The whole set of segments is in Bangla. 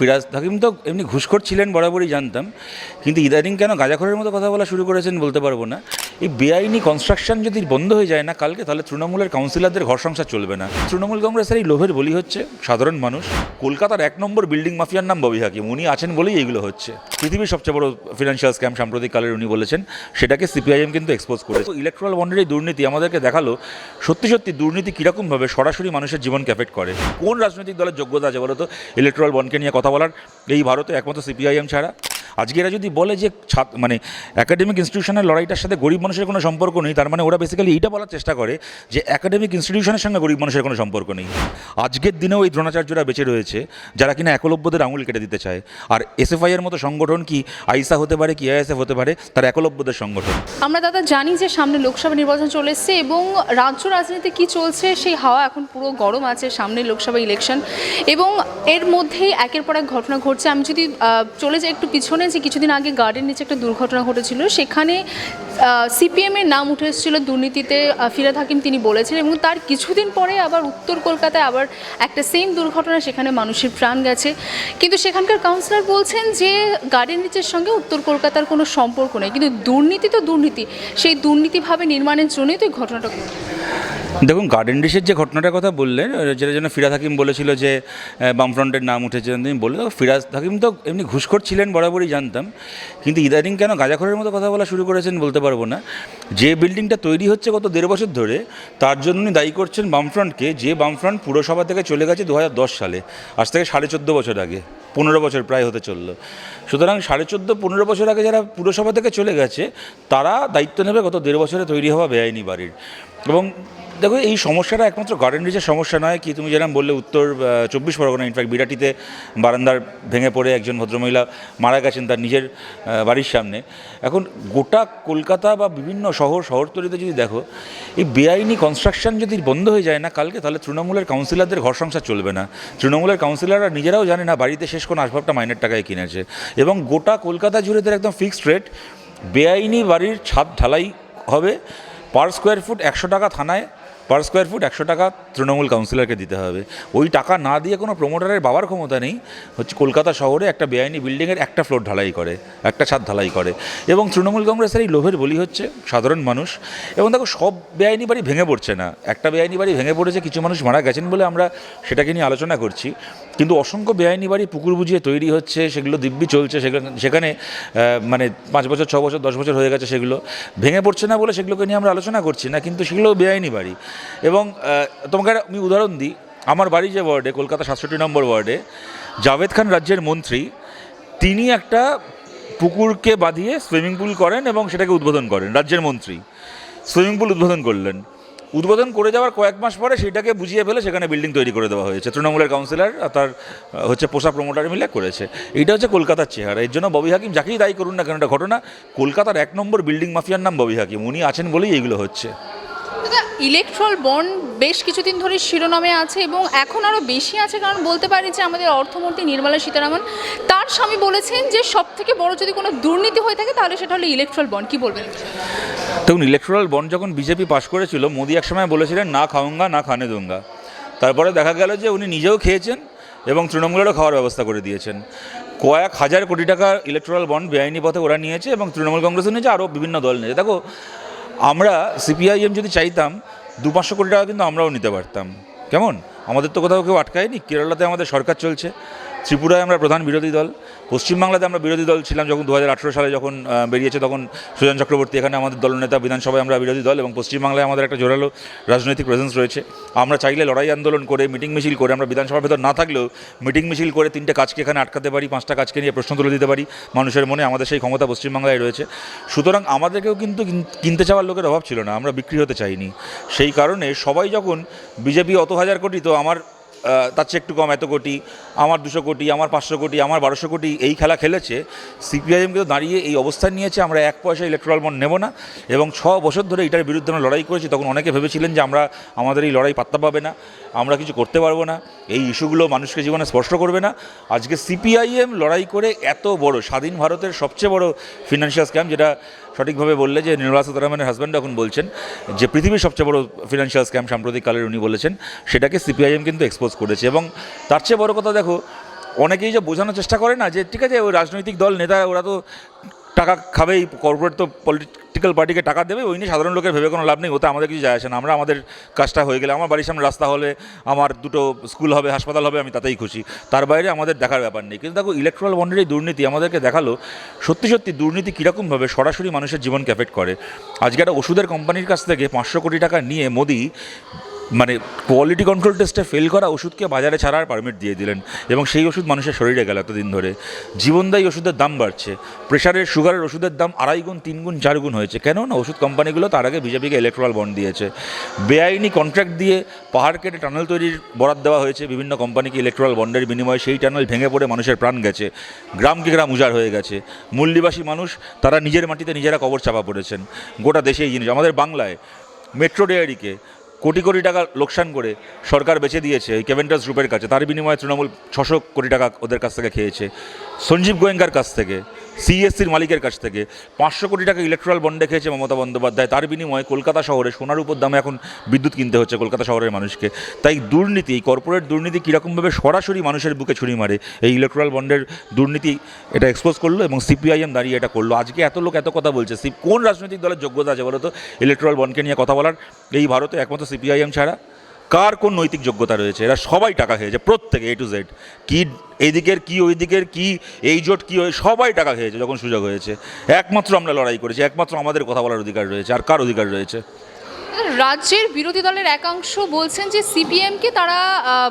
ফিরাজ হাকিম তো এমনি ঘুষখোর ছিলেন বরাবরই জানতাম, কিন্তু ইদানিং কেন গাঁজাখোরের মতো কথা বলা শুরু করেছেন বলতে পারবো না। এই বেআইনি কনস্ট্রাকশন যদি বন্ধ হয়ে যায় না কালকে, তাহলে তৃণমূলের কাউন্সিলরদের ঘর সংসার চলবে না। তৃণমূল কংগ্রেসের এই লোভের বলি হচ্ছে সাধারণ মানুষ। কলকাতার ১ নম্বর বিল্ডিং মাফিয়ার নাম ববি হাকিম, উনি আছেন বলেই এইগুলো হচ্ছে। পৃথিবীর সবচেয়ে বড় ফিনান্সিয়াল স্ক্যাম সাম্প্রতিককালের উনি বলেছেন, সেটাকে সিপিআইএম কিন্তু এক্সপোজ করেছে। ইলেকট্রাল বন্ডের এই দুর্নীতি আমাদেরকে দেখালো সত্যি সত্যি দুর্নীতি কীরকমভাবে সরাসরি মানুষের জীবনকে এফেক্ট করে। কোন রাজনৈতিক দলের যোগ্যতা আছে বলো তো ইলেকট্রাল বন্ডকে নিয়ে কথা বলার এই ভারতে একমাত্র সিপিআইএম ছাড়া? আজকে এরা যদি বলে যে মানে একাডেমিক ইনস্টিটিউশনের লড়াইটার সাথে গরিব মানুষের কোনো সম্পর্ক নেই, তার মানে ওরা বেসিক্যালি এইটা বলার চেষ্টা করে যে একাডেমিক ইনস্টিটিউশনের সঙ্গে গরিব মানুষের কোনো সম্পর্ক নেই। আজকের দিনেও এই দ্রোণাচার্যরা বেঁচে রয়েছে যারা কিনা একলব্যদের আঙুল কেটে দিতে চায়। আর এসএফআই এর মতো সংগঠন কি আইসা হতে পারে, কি আইএসএফ হতে পারে, তার একলব্যদের সংগঠন। আমরা দাদা জানি যে সামনে লোকসভা নির্বাচন চলে এসছে এবং রাজ্য রাজনীতিতে কি চলছে সেই হাওয়া এখন পুরো গরম আছে। সামনে লোকসভা ইলেকশন এবং এর মধ্যেই একের পর এক ঘটনা ঘটছে। আমি যদি চলে যাই একটু পিছনে, যে কিছুদিন আগে গার্ডেন নিচে একটা দুর্ঘটনা ঘটেছিল, সেখানে সিপিএমের নাম উঠে এসেছিল দুর্নীতিতে। ফিরাদ হাকিম তিনি বলেছেন এবং তার কিছুদিন পরে আবার উত্তর কলকাতায় আবার একটা সেম দুর্ঘটনা, সেখানে মানুষের প্রাণ গেছে। কিন্তু সেখানকার কাউন্সিলর বলছেন যে গার্ডেন নিচের সঙ্গে উত্তর কলকাতার কোনো সম্পর্ক নেই, কিন্তু দুর্নীতি তো দুর্নীতি, সেই দুর্নীতিভাবে নির্মাণের জন্যই তো এই ঘটনাটা ঘটে। দেখুন, গার্ডেন ডিশের যে ঘটনাটার কথা বললেন, যেটার জন্য ফিরাদ হাকিম বলেছিল যে বামফ্রন্টের নাম উঠেছে, তিনি বললেন ফিরাদ হাকিম তো এমনি ঘুষখোর ছিলেন বরাবরই জানতাম, কিন্তু ইদানিং কেন গাঁজাখোরের মতো কথা বলা শুরু করেছেন বলতে পারবো না। যে বিল্ডিংটা তৈরি হচ্ছে গত ১.৫ বছর ধরে, তার জন্য উনি দায়ী করছেন বামফ্রন্টকে, যে বামফ্রন্ট পুরসভা থেকে চলে গেছে ২০১০ সালে, আজ থেকে ১৪.৫ বছর আগে, ১৫ বছর প্রায় হতে চললো। সুতরাং ১৪.৫-১৫ বছর আগে যারা পুরসভা থেকে চলে গেছে, তারা দায়িত্ব নেবে গত ১.৫ বছরে তৈরি হওয়া বেআইনি বাড়ির। এবং দেখো, এই সমস্যাটা একমাত্র গার্ডেন রিচের সমস্যা নয়। কি তুমি যেরকম বললে, উত্তর ২৪ পরগনা, ইনফ্যাক্ট বিরাটিতে বারান্দার ভেঙে পড়ে একজন ভদ্রমহিলা মারা গেছেন তার নিজের বাড়ির সামনে। এখন গোটা কলকাতা বা বিভিন্ন শহরতলিতে যদি দেখো, এই বেআইনি কনস্ট্রাকশন যদি বন্ধ হয়ে যায় না কালকে, তাহলে তৃণমূলের কাউন্সিলরদের ঘর সংসার চলবে না। তৃণমূলের কাউন্সিলররা নিজেরাও জানে না বাড়িতে শেষ কোন আসবাবটা মাইনের টাকায় কিনেছে। এবং গোটা কলকাতা জুড়ে তার একদম ফিক্সড রেট বেআইনি বাড়ির ছাদ ঢালাই হবে। পার স্কোয়ার ফুট ১০০ টাকা থানায়, পার স্কোয়ার ফুট ১০০ টাকা তৃণমূল কাউন্সিলরকে দিতে হবে। ওই টাকা না দিয়ে কোনো প্রমোটারের বাবার ক্ষমতা নেই হচ্ছে কলকাতা শহরে একটা বেআইনি বিল্ডিংয়ের একটা ফ্লোর ঢালাই করে, একটা ছাদ ঢালাই করে। এবং তৃণমূল কংগ্রেসের এই লোভের বলি হচ্ছে সাধারণ মানুষ। এবং দেখো, সব বেআইনি বাড়ি ভেঙে পড়ছে না, একটা বেআইনি বাড়ি ভেঙে পড়েছে, কিছু মানুষ মারা গেছেন বলে আমরা সেটাকে নিয়ে আলোচনা করছি। কিন্তু অসংখ্য বেআইনি বাড়ি পুকুর বুঝিয়ে তৈরি হচ্ছে, সেগুলো দিব্যি চলছে, সেখানে মানে ৫ বছর, ৬ বছর, ১০ বছর হয়ে গেছে, সেগুলো ভেঙে পড়ছে না বলে সেগুলোকে নিয়ে আমরা আলোচনা করছি না, কিন্তু সেগুলো বেআইনি বাড়ি। এবং তোমাকে আমি উদাহরণ দিই, আমার বাড়ি যে ওয়ার্ডে, কলকাতা ৬৭ নম্বর ওয়ার্ডে, জাভেদ খান রাজ্যের মন্ত্রী, তিনি একটা পুকুরকে বাঁধিয়ে সুইমিং পুল করেন এবং সেটাকে উদ্বোধন করেন। রাজ্যের মন্ত্রী সুইমিং পুল উদ্বোধন করলেন, উদ্বোধন করে যাওয়ার কয়েক মাস পরে সেটাকে বুঝিয়ে ফেলে সেখানে বিল্ডিং তৈরি করে দেওয়া হয়েছে। তৃণমূলের কাউন্সিলর আর তার হচ্ছে পোষা প্রমোটার মিলে করেছে। এইটা হচ্ছে কলকাতার চেহারা। এর জন্য ববি হাকিম যাকেই দায়ী করুন না কেন, একটা ঘটনা, কলকাতার ১ নম্বর বিল্ডিং মাফিয়ার নাম ববি হাকিম, উনি আছেন বলেই এইগুলো হচ্ছে। ইলেকট্রাল বন্ড বেশ কিছুদিন ধরে শিরোনামে আছে এবং এখন আরও বেশি আছে, কারণ বলতে পারি যে আমাদের অর্থমন্ত্রী নির্মলা সীতারামন, তার স্বামী বলেছেন যে সব থেকে বড় যদি কোনো দুর্নীতি হয়ে থাকে তাহলে সেটা হলো ইলেকট্রাল বন্ড। কি বলবেন? দেখুন, ইলেকট্রাল বন্ড যখন বিজেপি পাশ করেছিল, মোদি একসময় বলেছিলেন না খাওঙ্গা না খানে দুঙ্গা। তারপরে দেখা গেল যে উনি নিজেও খেয়েছেন এবং তৃণমূলেরও খাওয়ার ব্যবস্থা করে দিয়েছেন। কয়েক হাজার কোটি টাকা ইলেকট্রাল বন্ড বেআইনি পথে ওরা নিয়েছে এবং তৃণমূল কংগ্রেসও নিয়েছে, আরও বিভিন্ন দল নিয়েছে। দেখো, আমরা সিপিআইএম যদি চাইতাম ২-৫০০ কোটি টাকা কিন্তু আমরাও নিতে পারতাম। কেমন? আমাদের তো কোথাও কেউ আটকায়নি। কেরালাতে আমাদের সরকার চলছে, ত্রিপুরায় আমরা প্রধান বিরোধী দল, পশ্চিমবাংলাতে আমরা বিরোধী দল ছিলাম যখন ২০১৮ সালে যখন বেরিয়েছে, তখন সুজন চক্রবর্তী এখানে আমাদের দলনেতা, বিধানসভায় আমরা বিরোধী দল, এবং পশ্চিমবাংলায় আমাদের একটা জোরালো রাজনৈতিক প্রেজেন্স রয়েছে। আমরা চাইলে লড়াই আন্দোলন করে, মিটিং মিছিল করে, আমরা বিধানসভার ভেতর না থাকলেও মিটিং মিছিল করে ৩টে কাজকে এখানে আটকাতে পারি, ৫টা কাজকে নিয়ে প্রশ্ন তুলে দিতে পারি মানুষের মনে। আমাদের সেই ক্ষমতা পশ্চিমবাংলায় রয়েছে। সুতরাং আমাদেরকেও কিন্তু কিনতে চাওয়ার লোকের অভাব ছিল না, আমরা বিক্রি হতে চাইনি। সেই কারণে সবাই যখন বিজেপি অত হাজার কোটি, তো আমার তার চেয়ে একটু কম এত কোটি, আমার ২০০ কোটি, আমার ৫০০ কোটি, আমার ১২০০ কোটি, এই খেলা খেলেছে, সিপিআইএম কিন্তু দাঁড়িয়ে এই অবস্থান নিয়েছে আমরা ১ পয়সা ইলেকট্রাল বন্ড নেব না। এবং ৬ বছর ধরে এটার বিরুদ্ধে আমরা লড়াই করেছি। তখন অনেকে ভেবেছিলেন যে আমাদের এই লড়াই পাত্তা পাবে না, আমরা কিছু করতে পারবো না, এই ইস্যুগুলো মানুষকে জীবনে স্পর্শ করবে না। আজকে সিপিআইএম লড়াই করে এত বড় স্বাধীন ভারতের সবচেয়ে বড় ফিনান্সিয়াল স্ক্যাম, যেটা সঠিকভাবে বললে যে নির্মলা সীতারামনের হাজব্যান্ড এখন বলছেন যে পৃথিবীর সবচেয়ে বড় ফিনান্সিয়াল স্ক্যাম সাম্প্রতিককালের উনি বলেছেন, সেটাকে সিপিআইএম কিন্তু এক্সপোজ করেছে। এবং তার চেয়ে বড় কথা, দেখো, অনেকেই যে বোঝানোর চেষ্টা করে না যে ঠিক আছে ওই রাজনৈতিক দল নেতা ওরা তো টাকা খাবেই, কর্পোরেট তো পলিটিক্যাল পার্টিকে টাকা দেবে, ওই নিয়ে সাধারণ লোকের ভেবে কোনো লাভ নেই, ওতে আমাদের কিছু যায় আসে না, আমরা আমাদের কাজটা হয়ে গেলে, আমার বাড়ির সামনে রাস্তা হলে, আমার দুটো স্কুল হবে, হাসপাতাল হবে, আমি তাতেই খুশি, তার বাইরে আমাদের দেখার ব্যাপার নেই। কিন্তু দেখো ইলেকট্রাল বন্ডের এই দুর্নীতি আমাদেরকে দেখালো সত্যি সত্যি দুর্নীতি কীরকমভাবে সরাসরি মানুষের জীবনকে এফেক্ট করে। আজকে একটা ওষুধের কোম্পানির কাছ থেকে 500 কোটি টাকা নিয়ে মোদি মানে কোয়ালিটি কন্ট্রোল টেস্টে ফেল করা ওষুধকে বাজারে ছাড়ার পারমিট দিয়ে দিলেন, এবং সেই ওষুধ মানুষের শরীরে গেল এতদিন ধরে। জীবনদায়ী ওষুধের দাম বাড়ছে, প্রেশারের সুগারের ওষুধের দাম 2.5 গুণ 3 গুণ 4 গুণ হয়েছে। কেন না ওষুধ কোম্পানিগুলো তার আগে বিজেপিকে ইলেকট্রাল বন্ড দিয়েছে, বেআইনি কন্ট্রাক্ট দিয়ে পাহাড় কেটে টানেল তৈরির বরাদ দেওয়া হয়েছে বিভিন্ন কোম্পানিকে ইলেকট্রাল বন্ডের বিনিময়ে, সেই টানেল ভেঙে পড়ে মানুষের প্রাণ গেছে, গ্রামকে গ্রাম উজাড় হয়ে গেছে, মূল্যবাসী মানুষ তারা নিজের মাটিতে নিজেরা কবর চাপা পড়েছেন। গোটা দেশে এই জিনিস, আমাদের বাংলায় মেট্রো ডেয়ারিকে কোটি কোটি টাকা লোকসান করে সরকার বেচে দিয়েছে এই কেভেন্টাস গ্রুপের কাছে, তার বিনিময়ে তৃণমূল 600 কোটি টাকা ওদের কাছ থেকে খেয়েছে। সঞ্জীব গোয়েঙ্কার কাছ থেকে, সিএসসির মালিকের কাছ থেকে 500 কোটি টাকা ইলেকট্রাল বন্ডে খেয়েছে মমতা বন্দ্যোপাধ্যায়, তার বিনিময়ে কলকাতা শহরে সোনার উপর দামে এখন বিদ্যুৎ কিনতে হচ্ছে কলকাতা শহরের মানুষকে। তাই দুর্নীতি, এই কর্পোরেট দুর্নীতি কীরকমভাবে সরাসরি মানুষের বুকে ছুরি মারে, এই ইলেকট্রাল বন্ডের দুর্নীতি এটা এক্সপোজ করলো, এবং সিপিআইএম দাঁড়িয়ে এটা করলো। আজকে এত লোক এত কথা বলছে, কোন রাজনৈতিক দলের যোগ্যতা আছে বলো তো ইলেকট্রাল বন্ডকে নিয়ে কথা বলার? এই ভারতে একমাত্র সিপিআইএম ছাড়া কার কোন নৈতিক যোগ্যতা রয়েছে? এরা সবাই টাকা খেয়েছে, প্রত্যেকে A to Z, কি এইদিকের কি ওই দিকের কি, এই জোট কি, সবাই টাকা খেয়েছে যখন সুযোগ হয়েছে। একমাত্র আমরা লড়াই করেছি, একমাত্র আমাদের কথা বলার অধিকার রয়েছে, আর কার অধিকার রয়েছে? রাজ্যের বিরোধী দলের একাংশ বলছেন যে সিপিএমকে তারা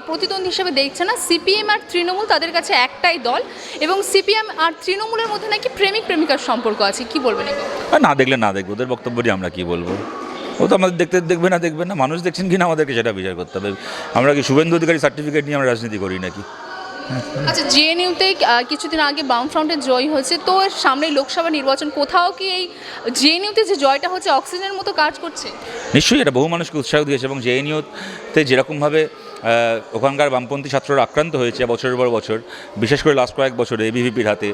প্রতিদ্বন্দ্বী হিসেবে দেখছে না, সিপিএম আর তৃণমূল তাদের কাছে একটাই দল, এবং সিপিএম আর তৃণমূলের মধ্যে নাকি প্রেমিক প্রেমিকার সম্পর্ক আছে। কি বলবেন? না দেখলে না দেখবো, ওদের বক্তব্যটি আমরা কি বলবো? ও তো আমাদের দেখবে না, মানুষ দেখছেন কি না আমাদেরকে সেটা বিচার করতে হবে। আমরা কি শুভেন্দু অধিকারী সার্টিফিকেট নিয়ে আমরা রাজনীতি করি নাকি? আচ্ছা, জেএনইউতে কিছুদিন আগে বামফ্রন্টের জয় হয়েছে, তো সামনে লোকসভা নির্বাচন, কোথাও কি এই জেএনইউতে যে জয়টা হচ্ছে অক্সিজেনের মতো কাজ করছে? নিশ্চয়ই এটা বহু মানুষকে উৎসাহ দিয়েছে, এবং জেএনইউতে যেরকমভাবে ওখানকার বামপন্থী ছাত্ররা আক্রান্ত হয়েছে বছরের পর বছর, বিশেষ করে লাস্ট কয়েক বছরে এবিভিপির হাতে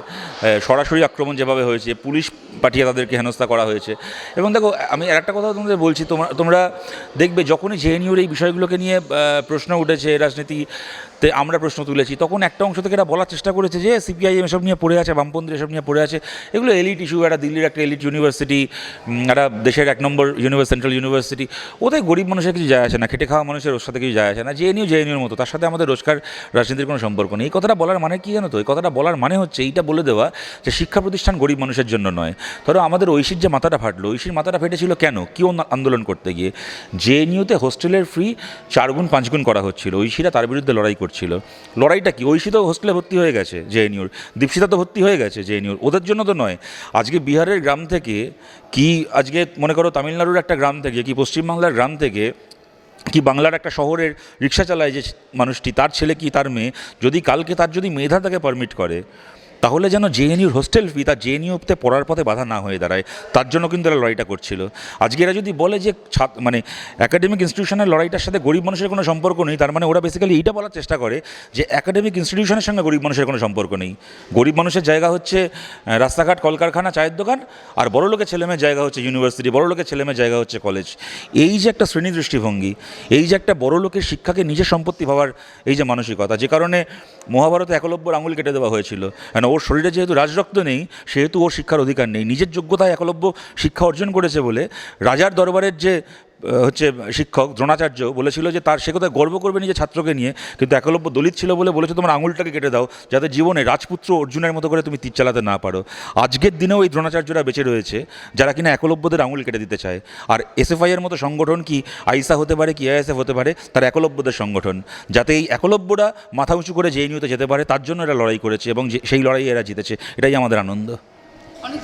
সরাসরি আক্রমণ যেভাবে হয়েছে, পুলিশ পাঠিয়ে তাদেরকে হেনস্থা করা হয়েছে। এবং দেখো আমি আর একটা কথা তোমাদের বলছি, তোমরা দেখবে যখনই জেএনইউর এই বিষয়গুলোকে নিয়ে প্রশ্ন উঠেছে, রাজনীতিতে আমরা প্রশ্ন তুলেছি, তখন একটা অংশ থেকে এরা বলার চেষ্টা করেছে যে সিপিআইএম এসব নিয়ে পড়ে আছে, বামপন্থী এসব নিয়ে পড়ে আছে, এগুলো এলিট ইস্যু, একটা দিল্লির একটা এলিট ইউনিভার্সিটি, একটা দেশের 1 নম্বর সেন্ট্রাল ইউনিভার্সিটি, ওদের গরিব মানুষের কিছু যায় আসে না, খেটে খাওয়া মানুষের ওর সাথে কিছু যায় আসে না। জেএনইউর মতো, তার সাথে আমাদের রোজকার রাজনীতির কোনো সম্পর্ক নেই। এই কথাটা বলার মানে কি জানো তো? এই কথাটা বলার মানে হচ্ছে এইটা বলে দেওয়া যে শিক্ষা প্রতিষ্ঠান গরিব মানুষের জন্য নয়। ধরো আমাদের ঐশীর যে মাথাটা ফাটলো, ঐশীর মাথাটা ফেটেছিল কেন? কি আন্দোলন করতে গিয়ে? জেএনইউতে হোস্টেলের ফি 4 গুণ 5 গুণ করা হচ্ছিল, ঐশীরা তার বিরুদ্ধে লড়াই করছিল। লড়াইটা কি? ঐশী তো হোস্টেলে ভর্তি হয়ে গেছে জেএনইউর, দীপশিতা তো ভর্তি হয়ে গেছে জেএনইউর, ওদের জন্য তো নয়। আজকে বিহারের গ্রাম থেকে কি, আজকে মনে করো তামিলনাড়ুর একটা গ্রাম থেকে কি, পশ্চিমবাংলার গ্রাম থেকে কি, বাংলার একটা শহরের রিক্সা চালায় যে মানুষটি, তার ছেলে কি তার মেয়ে, যদি কালকে তার যদি মেধা তাকে পারমিট করে, তাহলে যেন জেএনইউর হোস্টেল ফি তার জেএনইউতে পড়ার পথে বাধা না হয়ে দাঁড়ায়, তার জন্য কিন্তু এরা লড়াইটা করছিল। আজকে এরা যদি বলে যে মানে একাডেমিক ইনস্টিটিউশনের লড়াইটার সাথে গরিব মানুষের কোনো সম্পর্ক নেই, তার মানে ওরা বেসিক্যালি এইটা বলার চেষ্টা করে যে একাডেমিক ইনস্টিটিউশনের সঙ্গে গরিব মানুষের কোনো সম্পর্ক নেই। গরিব মানুষের জায়গা হচ্ছে রাস্তাঘাট, কলকারখানা, চায়ের দোকান, আর বড় লোকের ছেলেমেয়ের জায়গা হচ্ছে ইউনিভার্সিটি, বড় লোকের ছেলেমেয়ের জায়গা হচ্ছে কলেজ। এই যে একটা শ্রেণী দৃষ্টিভঙ্গি, এই যে একটা বড় লোকের শিক্ষাকে নিজের সম্পত্তি ভাবার এই যে মানসিকতা, যে কারণে মহাভারতে একলব্যর আঙুল কেটে দেওয়া হয়েছিল, কেন ওর শরীরে যেহেতু রাজরক্ত নেই, সেহেতু ওর শিক্ষার অধিকার নেই। নিজের যোগ্যতায় একলব্য শিক্ষা অর্জন করেছে বলে রাজার দরবারের যে শিক্ষক দ্রোণাচার্য বলেছিল যে সে কোথায় গর্ব করবে নিজের ছাত্রকে নিয়ে, কিন্তু একলব্য দলিত ছিল বলে বলেছে তোমার আঙুলটাকে কেটে দাও, যাতে জীবনে রাজপুত্র অর্জুনের মতো করে তুমি তীর চালাতে না পারো। আজকের দিনেও এই দ্রোণাচার্যরা বেঁচে রয়েছে যারা কিনা একলব্যদের আঙুল কেটে দিতে চায়। আর এসএফআইয়ের মতো সংগঠন কি আইসা হতে পারে, কি আইএসএফ হতে পারে, তারা একলব্যদের সংগঠন, যাতে এই একলব্যরা মাথা উঁচু করে জেএনইউতে যেতে পারে, তার জন্য এরা লড়াই করেছে, এবং সেই লড়াইয়ে এরা জিতেছে। এটাই আমাদের আনন্দ। অনেক